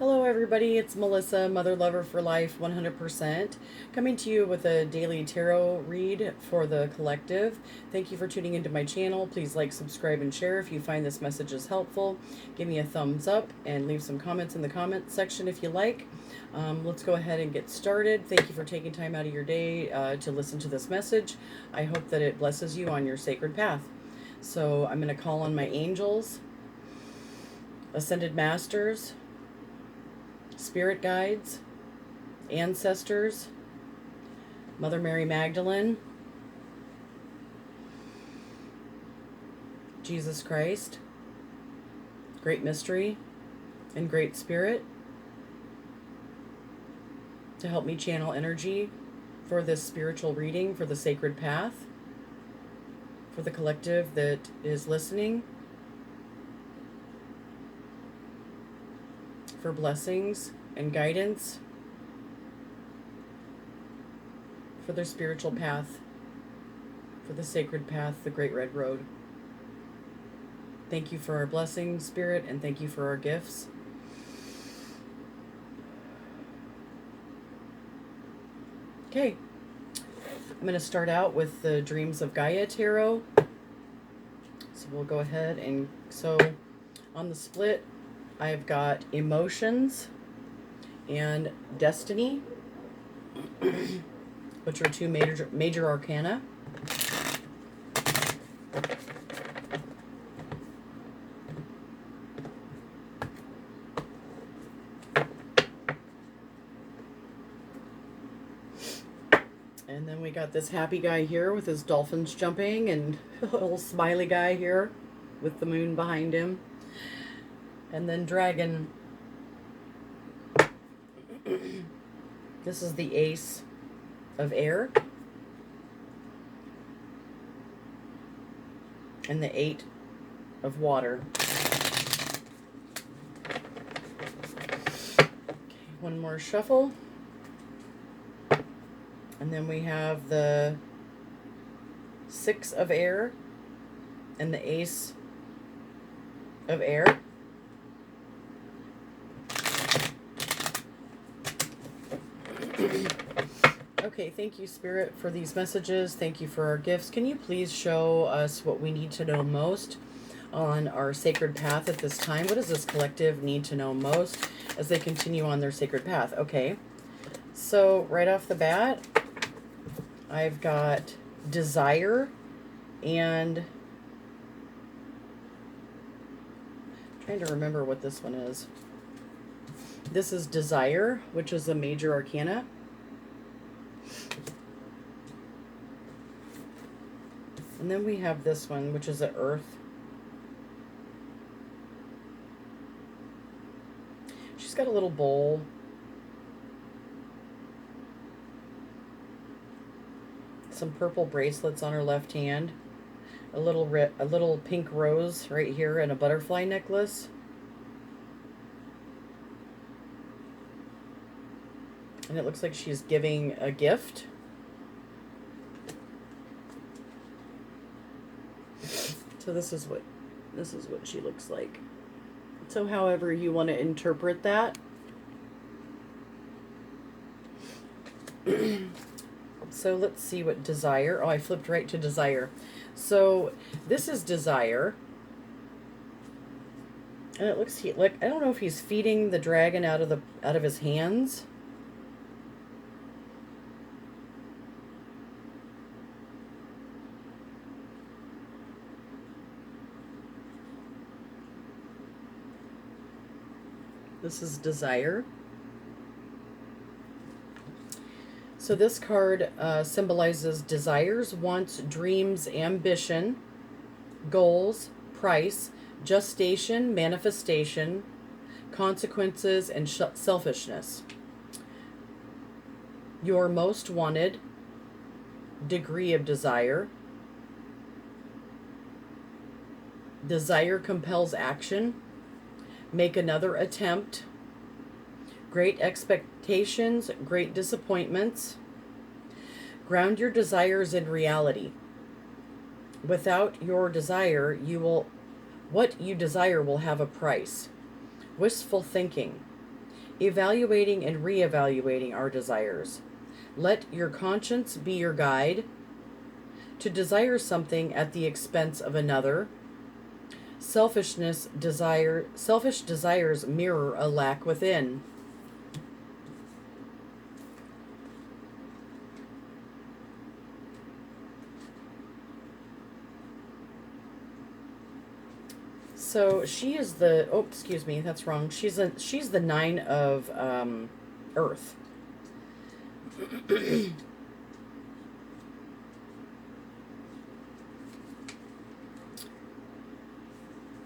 Hello, everybody. It's Melissa, Mother Lover for Life 100%, coming to you with a daily tarot read for the collective. Thank you for tuning into my channel. Please like, subscribe, and share if you find this message is helpful. Give me a thumbs up and leave some comments in the comment section if you like. Let's go ahead and get started. Thank you for taking time out of your day to listen to this message. I hope that it blesses you on your sacred path. So I'm going to call on my angels, ascended masters, spirit guides, ancestors, Mother Mary Magdalene, Jesus Christ, Great Mystery, and Great Spirit, to help me channel energy for this spiritual reading, for the sacred path, for the collective that is listening, for blessings and guidance for their spiritual path, for the sacred path, the Great Red Road. Thank you for our blessings, Spirit, and thank you for our gifts. Okay, I'm going to start out with the Dreams of Gaia Tarot. So we'll go ahead and, so on the split, I've got Emotions and Destiny, which are two major arcana. And then we got this happy guy here with his dolphins jumping, and a little smiley guy here with the moon behind him. And then Dragon. This is the Ace of Air. And the 8 of Water. Okay, one more shuffle. And then we have the 6 of Air and the Ace of Air. Okay, thank you, Spirit, for these messages. Thank you for our gifts. Can you please show us what we need to know most on our sacred path at this time? What does this collective need to know most as they continue on their sacred path? Okay, so right off the bat, I've got Desire and I'm trying to remember what this one is. This is Desire, which is a major arcana. And then we have this one, which is an Earth. She's got a little bowl. Some purple bracelets on her left hand. A little pink rose right here, and a butterfly necklace. And it looks like she's giving a gift. So this is what she looks like. So however you want to interpret that. So let's see what Desire. Oh, I flipped right to Desire. So this is Desire. And it looks like, I don't know if he's feeding the dragon out of his hands. This is Desire. So this card symbolizes desires, wants, dreams, ambition, goals, price, gestation, manifestation, consequences, and selfishness. Your most wanted, degree of desire. Desire compels action. Make another attempt. Great expectations, great disappointments. Ground your desires in reality. Without your desire, what you desire will have a price. Wistful thinking. evaluating and reevaluating our desires. Let your conscience be your guide. To desire something at the expense of another. Selfish desires mirror a lack within. So she is the, oh, excuse me, that's wrong. She's the nine of Earth.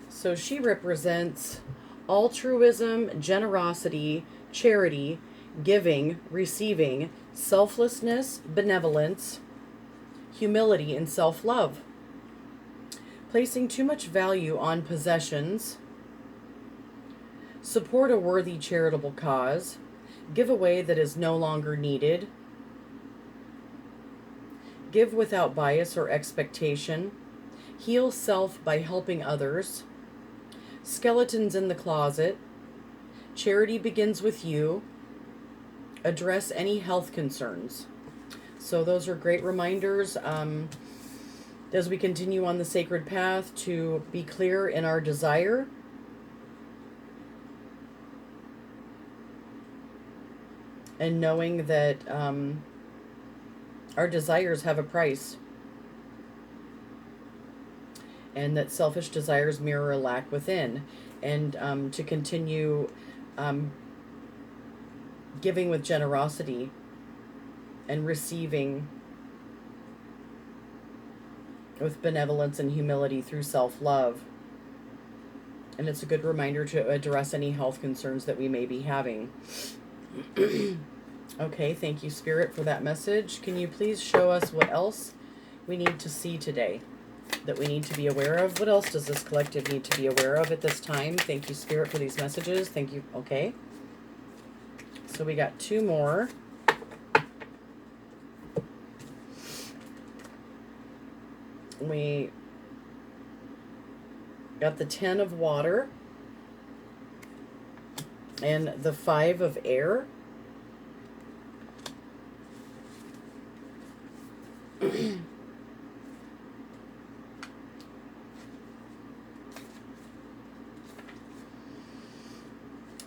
So she represents altruism, generosity, charity, giving, receiving, selflessness, benevolence, humility, and self-love. Placing too much value on possessions, support a worthy charitable cause, give away that is no longer needed, give without bias or expectation, heal self by helping others, skeletons in the closet, charity begins with you, address any health concerns. So those are great reminders as we continue on the sacred path to be clear in our desire. And knowing that our desires have a price. And that selfish desires mirror a lack within. And to continue giving with generosity and receiving with benevolence and humility through self-love. And it's a good reminder to address any health concerns that we may be having. Okay, thank you, Spirit, for that message. Can you please show us what else we need to see today that we need to be aware of? What else does this collective need to be aware of at this time? Thank you, Spirit, for these messages. Thank you. Okay. So we got two more. We got the 10 of water and the 5 of air.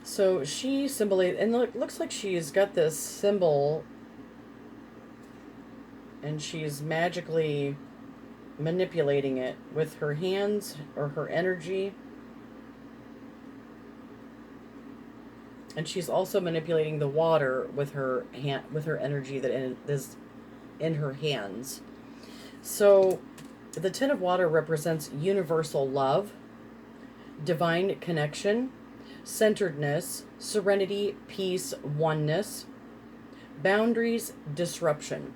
So she symbolizes, and it looks like she's got this symbol and she's magically manipulating it with her hands or her energy. And she's also manipulating the water with her hand, with her energy that is in her hands. So the 10 of water represents universal love, divine connection, centeredness, serenity, peace, oneness, boundaries, disruption.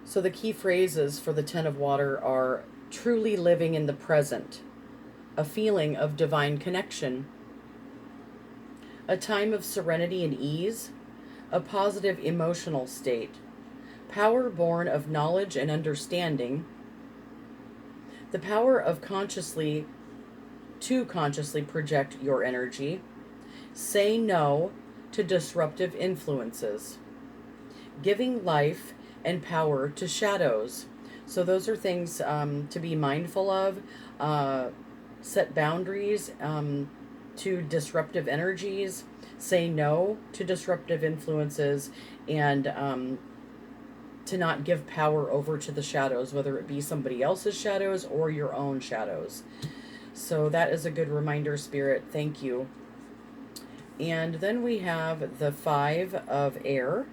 So the key phrases for the 10 of water are truly living in the present, a feeling of divine connection, a time of serenity and ease, a positive emotional state, power born of knowledge and understanding, the power of consciously project your energy, say no to disruptive influences, giving life and power to shadows. So those are things to be mindful of. Set boundaries to disruptive energies, say no to disruptive influences, and to not give power over to the shadows, whether it be somebody else's shadows or your own shadows. So that is a good reminder, Spirit. Thank you. And then we have the 5 of air.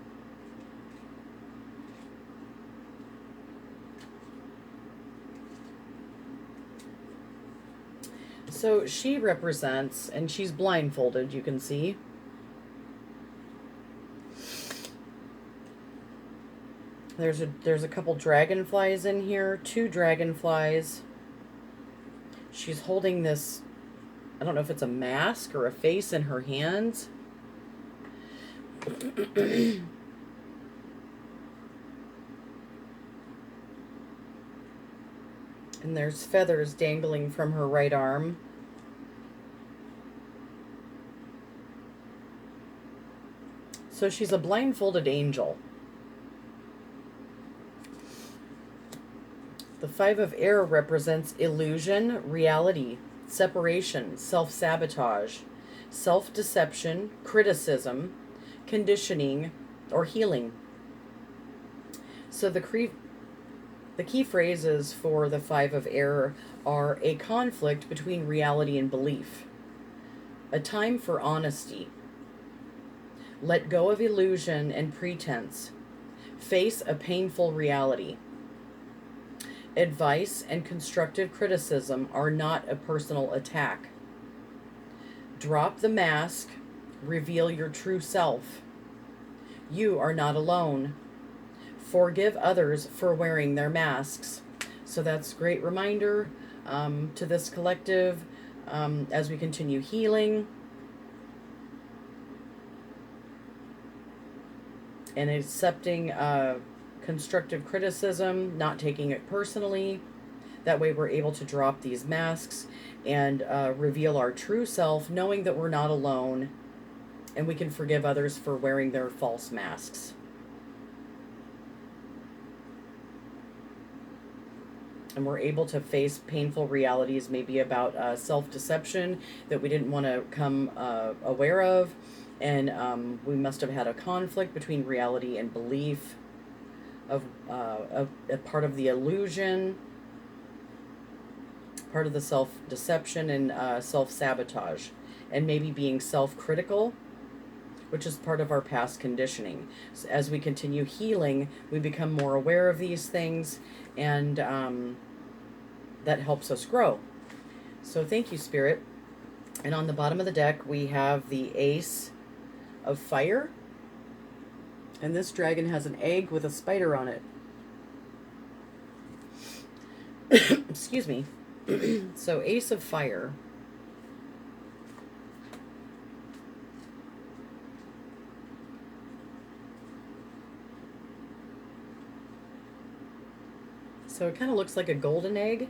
So she represents, and she's blindfolded, you can see. There's a couple dragonflies in here, 2 dragonflies. She's holding this, I don't know if it's a mask or a face in her hands. And there's feathers dangling from her right arm. So she's a blindfolded angel. The Five of Air represents illusion, reality, separation, self-sabotage, self-deception, criticism, conditioning, or healing. So the key phrases for the Five of Air are a conflict between reality and belief, a time for honesty, let go of illusion and pretense, face a painful reality. Advice and constructive criticism are not a personal attack. Drop the mask, reveal your true self. You are not alone. Forgive others for wearing their masks. So that's a great reminder to this collective as we continue healing and accepting constructive criticism, not taking it personally. That way we're able to drop these masks and reveal our true self, knowing that we're not alone, and we can forgive others for wearing their false masks. And we're able to face painful realities, maybe about self-deception that we didn't want to come aware of, and we must have had a conflict between reality and belief, of a part of the illusion, part of the self-deception, and self-sabotage, and maybe being self-critical, which is part of our past conditioning. So as we continue healing, we become more aware of these things, and that helps us grow. So thank you, Spirit. And on the bottom of the deck, we have the Ace of Fire. And this dragon has an egg with a spider on it. Excuse me. So Ace of Fire. So it kind of looks like a golden egg.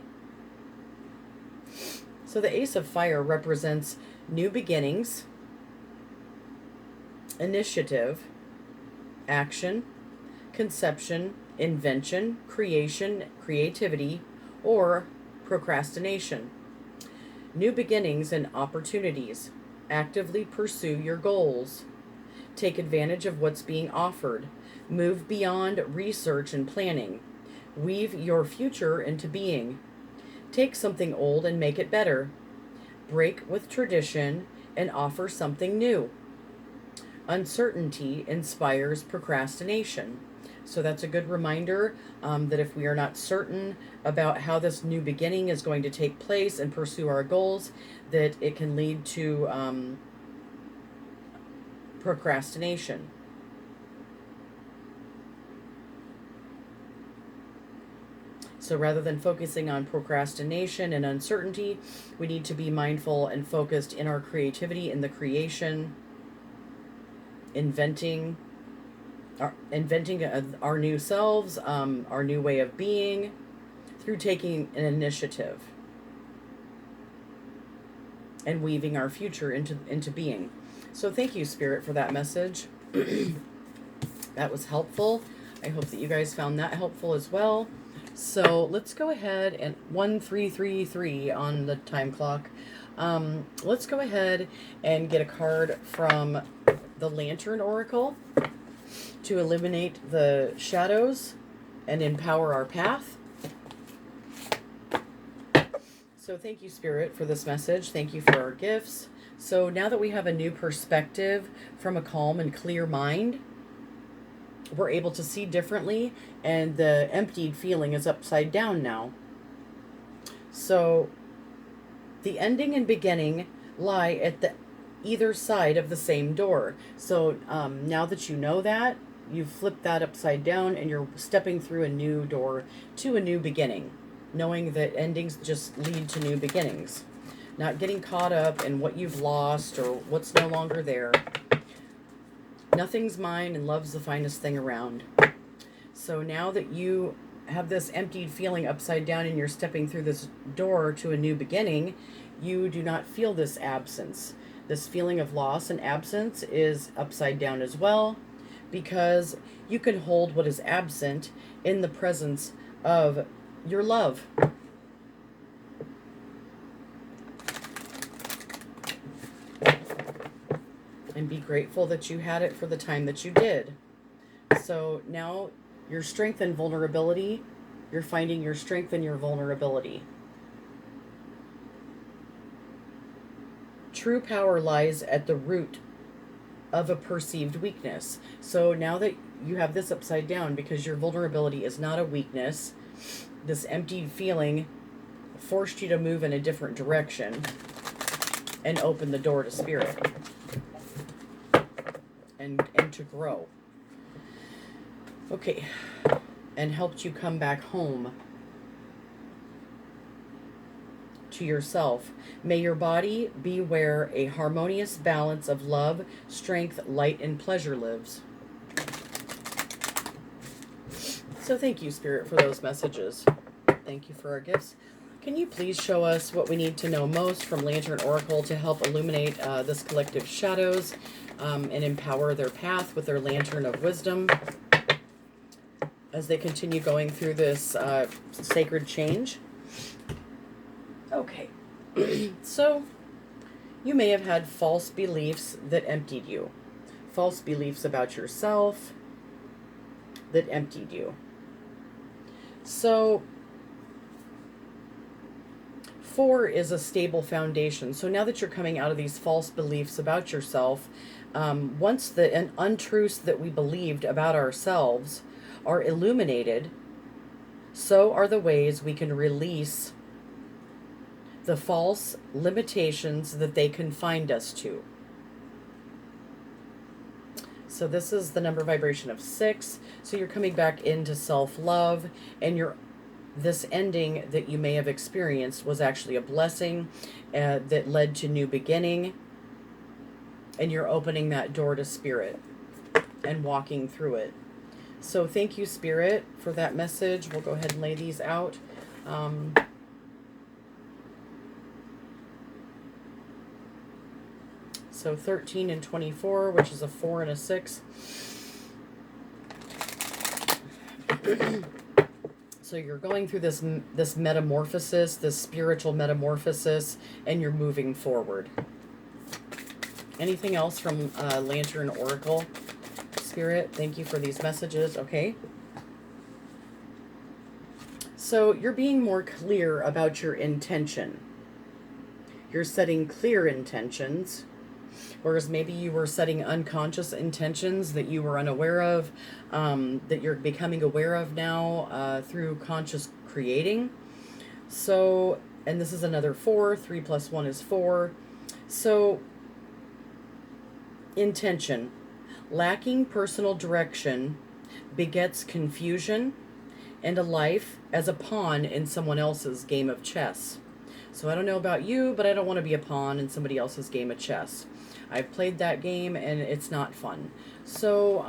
So the Ace of Fire represents new beginnings, initiative, action, conception, invention, creation, creativity, or procrastination. New beginnings and opportunities. Actively pursue your goals. Take advantage of what's being offered. Move beyond research and planning. Weave your future into being. Take something old and make it better. Break with tradition and offer something new. Uncertainty inspires procrastination. So that's a good reminder that if we are not certain about how this new beginning is going to take place and pursue our goals, that it can lead to procrastination. So rather than focusing on procrastination and uncertainty, we need to be mindful and focused in our creativity, in the creation, inventing our new selves, our new way of being, through taking an initiative and weaving our future into being. So thank you, Spirit, for that message. That was helpful. I hope that you guys found that helpful as well. So let's go ahead and 1333 on the time clock. Let's go ahead and get a card from the Lantern Oracle to eliminate the shadows and empower our path. So thank you, Spirit, for this message. Thank you for our gifts. So now that we have a new perspective from a calm and clear mind, we're able to see differently, and the emptied feeling is upside down now. So the ending and beginning lie at the either side of the same door. So now that you know that, you've flipped that upside down and you're stepping through a new door to a new beginning, knowing that endings just lead to new beginnings. Not getting caught up in what you've lost or what's no longer there. Nothing's mine and love's the finest thing around. So now that you have this emptied feeling upside down and you're stepping through this door to a new beginning, you do not feel this absence. This feeling of loss and absence is upside down as well, because you can hold what is absent in the presence of your love. And be grateful that you had it for the time that you did. So now your strength and vulnerability, you're finding your strength and your vulnerability. True power lies at the root of a perceived weakness. So now that you have this upside down, because your vulnerability is not a weakness, this emptied feeling forced you to move in a different direction and open the door to spirit and to grow. Okay, and helped you come back home to yourself. May your body be where a harmonious balance of love, strength, light, and pleasure lives. So thank you, Spirit, for those messages. Thank you for our gifts. Can you please show us what we need to know most from Lantern Oracle to help illuminate this collective's shadows and empower their path with their Lantern of Wisdom as they continue going through this sacred change? Okay. So, you may have had false beliefs that emptied you. False beliefs about yourself that emptied you. So, 4 is a stable foundation. So now that you're coming out of these false beliefs about yourself, once the untruths that we believed about ourselves are illuminated, so are the ways we can release the false limitations that they confined us to. So this is the number vibration of 6. So you're coming back into self-love, and this ending that you may have experienced was actually a blessing that led to new beginning, and you're opening that door to spirit and walking through it. So thank you, Spirit, for that message. We'll go ahead and lay these out. So 13 and 24, which is a 4 and a 6. So you're going through this metamorphosis, this spiritual metamorphosis, and you're moving forward. Anything else from Lantern Oracle? Spirit, thank you for these messages. Okay. So you're being more clear about your intention. You're setting clear intentions, whereas maybe you were setting unconscious intentions that you were unaware of, that you're becoming aware of now through conscious creating. So, and this is another 4. 3 plus 1 is 4. So, intention. Lacking personal direction begets confusion and a life as a pawn in someone else's game of chess. So I don't know about you, but I don't want to be a pawn in somebody else's game of chess. I've played that game and it's not fun. So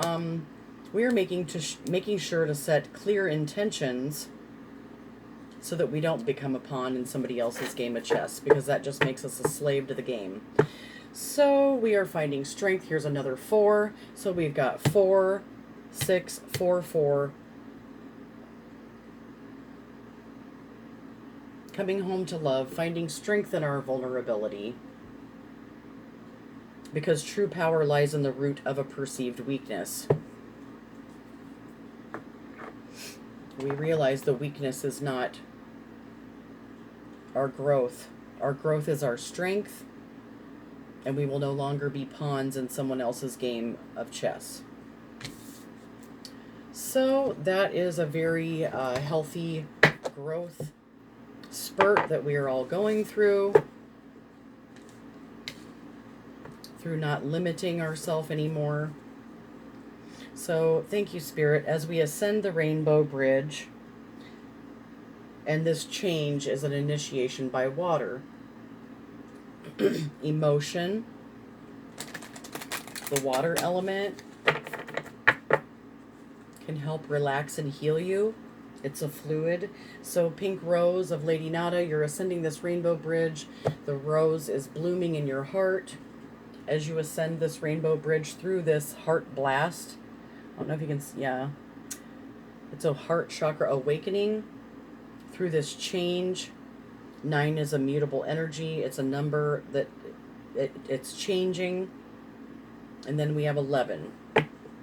we are making sure to set clear intentions so that we don't become a pawn in somebody else's game of chess, because that just makes us a slave to the game. So we are finding strength. Here's another 4. So we've got 4, 6, 4, 4. Coming home to love, finding strength in our vulnerability. Because true power lies in the root of a perceived weakness. We realize the weakness is not our growth. Our growth is our strength. And we will no longer be pawns in someone else's game of chess. So that is a very healthy growth spurt that we are all going through not limiting ourselves anymore. So thank you, Spirit, as we ascend the Rainbow Bridge, and this change is an initiation by water. Emotion, the water element, can help relax and heal you. It's a fluid. So Pink Rose of Lady Nada, you're ascending this rainbow bridge. The rose is blooming in your heart. as you ascend this rainbow bridge through this heart blast. I don't know if you can, yeah. It's a heart chakra awakening through this change. 9 is a mutable energy. It's a number that it's changing. And then we have 11.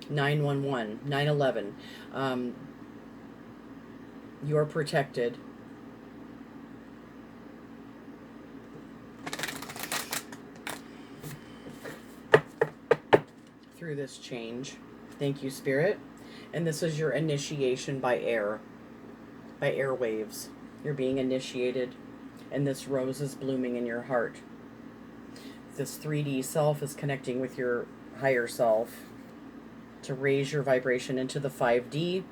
911, 911. You're protected. Through this change. Thank you, Spirit. And this is your initiation by air, by airwaves. You're being initiated, and this rose is blooming in your heart. This 3D self is connecting with your higher self to raise your vibration into the 5D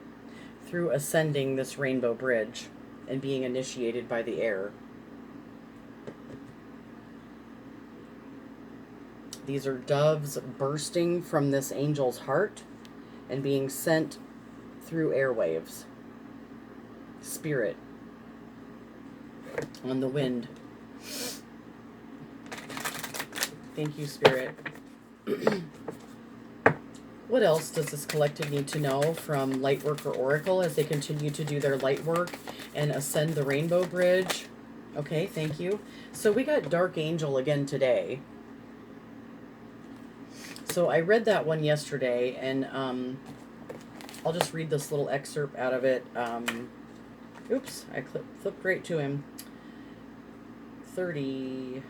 through ascending this rainbow bridge and being initiated by the air. These are doves bursting from this angel's heart and being sent through airwaves. Spirit on the wind. Thank you, Spirit. What else does this collective need to know from Lightworker Oracle as they continue to do their light work and ascend the rainbow bridge? Okay, thank you. So we got Dark Angel again today. So I read that one yesterday, and I'll just read this little excerpt out of it. Oops, I flipped right to him. 30.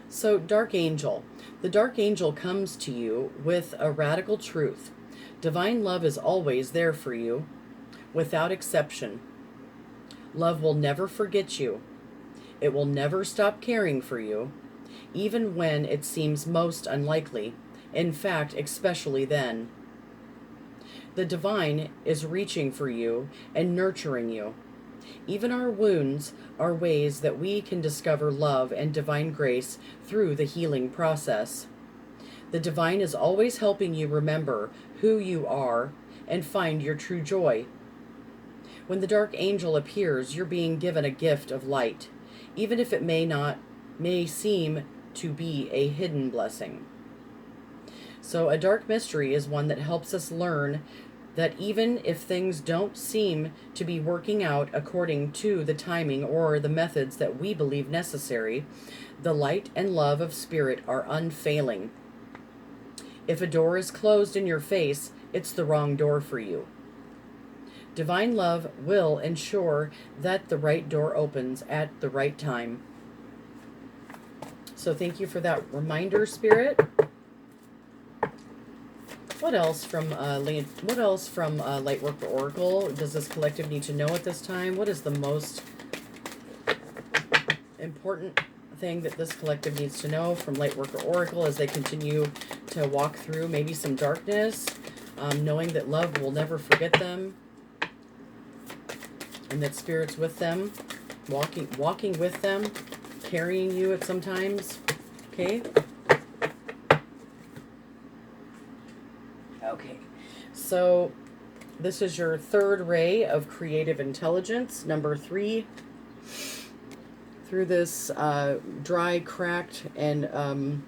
So, Dark Angel. The Dark Angel comes to you with a radical truth. Divine love is always there for you, without exception. Love will never forget you. It will never stop caring for you, even when it seems most unlikely. In fact, especially then. The divine is reaching for you and nurturing you. Even our wounds are ways that we can discover love and divine grace through the healing process. The divine is always helping you remember who you are and find your true joy. When the dark angel appears, you're being given a gift of light, even if it may seem to be a hidden blessing. So a dark mystery is one that helps us learn that even if things don't seem to be working out according to the timing or the methods that we believe necessary, the light and love of Spirit are unfailing. If a door is closed in your face, it's the wrong door for you. Divine love will ensure that the right door opens at the right time. So thank you for that reminder, Spirit. What else from Lightworker Oracle does this collective need to know at this time? What is the most important thing that this collective needs to know from Lightworker Oracle as they continue to walk through maybe some darkness, knowing that love will never forget them, and that Spirit's with them, walking with them, carrying you at some times. Okay. Okay, so this is your third ray of creative intelligence, number 3. Through this dry, cracked, and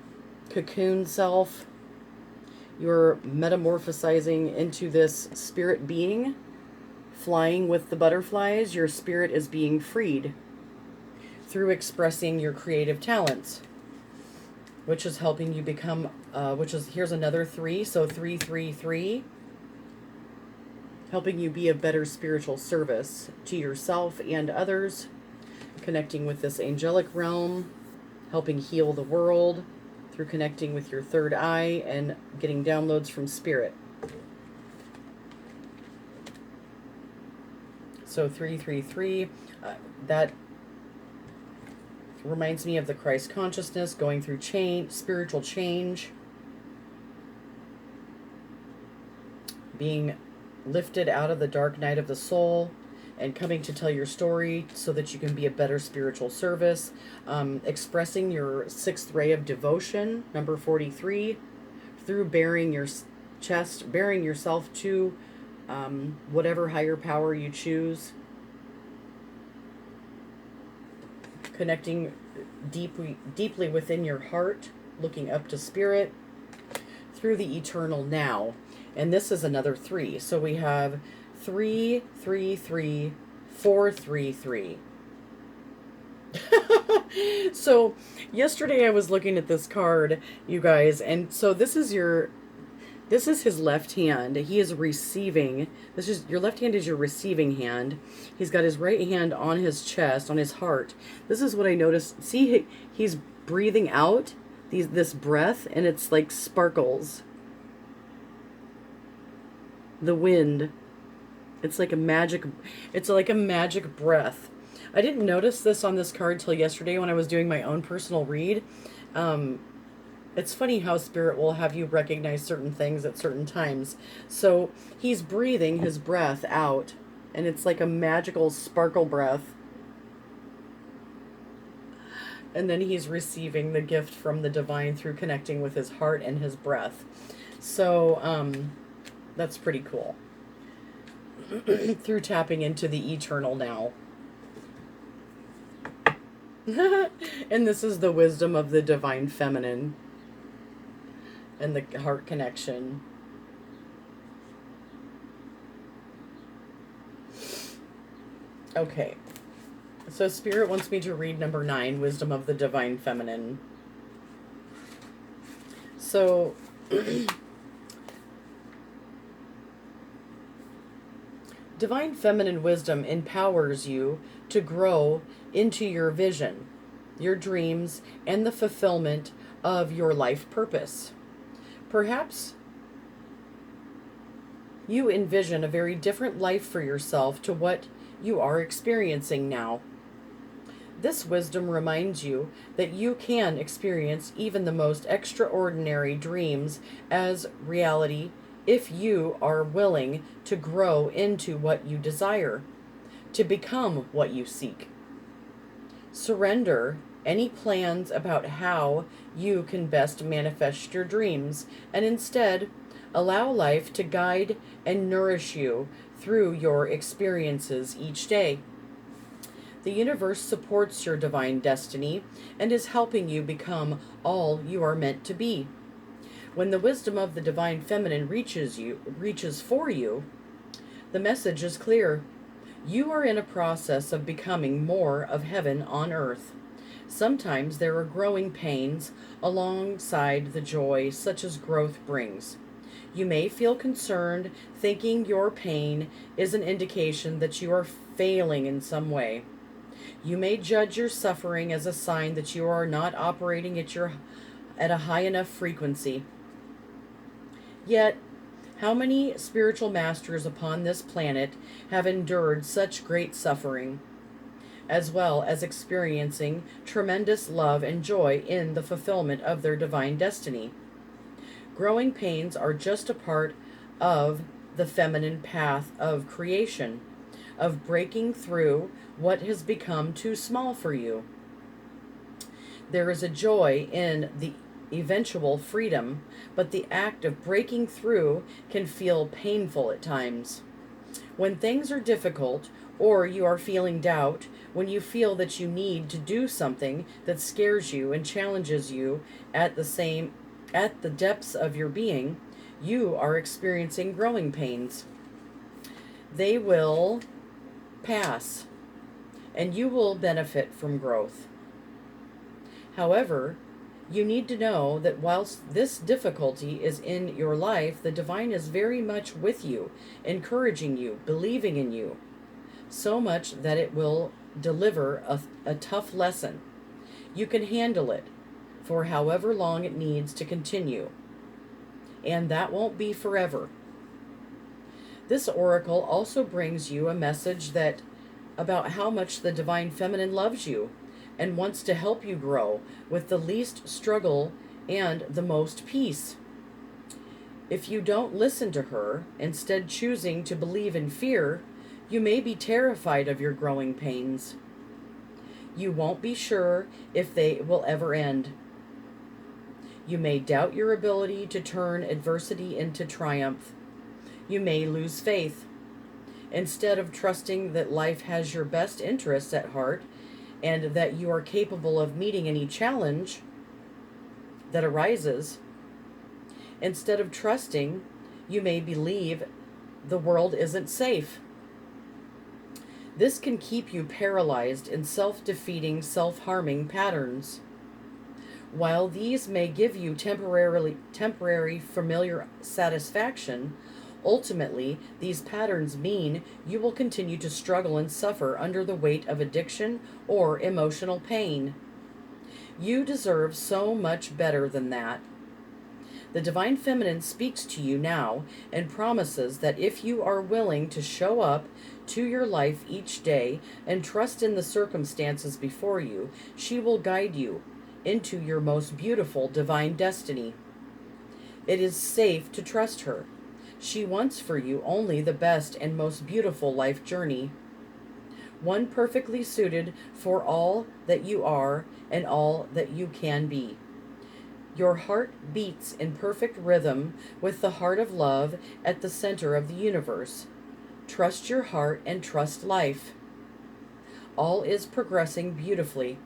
cocoon self, you're metamorphosizing into this spirit being, flying with the butterflies. Your spirit is being freed through expressing your creative talents, which is helping you become, here's another 3, so 333, helping you be of better spiritual service to yourself and others, connecting with this angelic realm, helping heal the world through connecting with your third eye and getting downloads from Spirit. So 333, that reminds me of the Christ consciousness, going through spiritual change, being lifted out of the dark night of the soul and coming to tell your story so that you can be a better spiritual service, expressing your 6th ray of devotion, number 43, through bearing your chest, bearing yourself to whatever higher power you choose, connecting deeply within your heart looking up to Spirit through the eternal now. And this is another 3. So we have 3, 3, 3, 4, 3, 3. So yesterday I was looking at this card, you guys, and so this is his left hand. He is receiving. Your left hand is your receiving hand. He's got his right hand on his chest, on his heart. This is what I noticed. See, he's breathing out this breath, and it's like sparkles. The wind. It's like a magic breath. I didn't notice this on this card till yesterday when I was doing my own personal read. It's funny how Spirit will have you recognize certain things at certain times. So he's breathing his breath out, and it's like a magical sparkle breath. And then he's receiving the gift from the divine through connecting with his heart and his breath. So that's pretty cool. Through tapping into the eternal now. And this is the wisdom of the divine feminine and the heart connection. Okay. So Spirit wants me to read number 9, wisdom of the divine feminine. So divine feminine wisdom empowers you to grow into your vision, your dreams, and the fulfillment of your life purpose. Perhaps you envision a very different life for yourself to what you are experiencing now. This wisdom reminds you that you can experience even the most extraordinary dreams as reality if you are willing to grow into what you desire, to become what you seek. Surrender any plans about how you can best manifest your dreams, and instead allow life to guide and nourish you through your experiences each day. The universe supports your divine destiny and is helping you become all you are meant to be. When the wisdom of the divine feminine reaches for you, the message is clear. You are in a process of becoming more of heaven on earth. Sometimes there are growing pains alongside the joy such as growth brings. You may feel concerned, thinking your pain is an indication that you are failing in some way. You may judge your suffering as a sign that you are not operating at a high enough frequency. Yet, how many spiritual masters upon this planet have endured such great suffering, as well as experiencing tremendous love and joy in the fulfillment of their divine destiny? Growing pains are just a part of the feminine path of creation, of breaking through what has become too small for you. There is a joy in the eventual freedom, but the act of breaking through can feel painful at times. When things are difficult, or you are feeling doubt, when you feel that you need to do something that scares you and challenges you at the depths of your being, you are experiencing growing pains. They will pass, and you will benefit from growth. However, you need to know that whilst this difficulty is in your life, the divine is very much with you, encouraging you, believing in you, so much that it will deliver a tough lesson. You can handle it for however long it needs to continue, and that won't be forever. This oracle also brings you a message about how much the divine feminine loves you and wants to help you grow with the least struggle and the most peace. If you don't listen to her, instead choosing to believe in fear, you may be terrified of your growing pains. You won't be sure if they will ever end. You may doubt your ability to turn adversity into triumph. You may lose faith. Instead of trusting that life has your best interests at heart and that you are capable of meeting any challenge, that arises. Instead of trusting, you may believe the world isn't safe. This can keep you paralyzed in self-defeating, self-harming patterns. While these may give you temporary familiar satisfaction, ultimately these patterns mean you will continue to struggle and suffer under the weight of addiction or emotional pain. You deserve so much better than that. The Divine Feminine speaks to you now and promises that if you are willing to show up to your life each day and trust in the circumstances before you, she will guide you into your most beautiful divine destiny. It is safe to trust her. She wants for you only the best and most beautiful life journey, one perfectly suited for all that you are and all that you can be. Your heart beats in perfect rhythm with the heart of love at the center of the universe. Trust your heart and trust life. All is progressing beautifully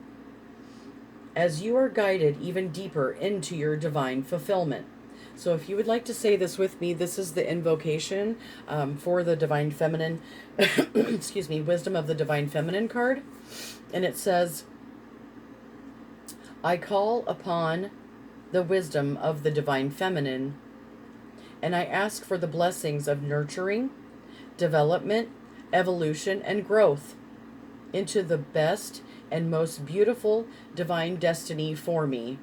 as you are guided even deeper into your divine fulfillment. So if you would like to say this with me, this is the invocation for the Divine Feminine, excuse me, Wisdom of the Divine Feminine card. And it says, I call upon the wisdom of the Divine Feminine, and I ask for the blessings of nurturing, development, evolution, and growth into the best and most beautiful divine destiny for me.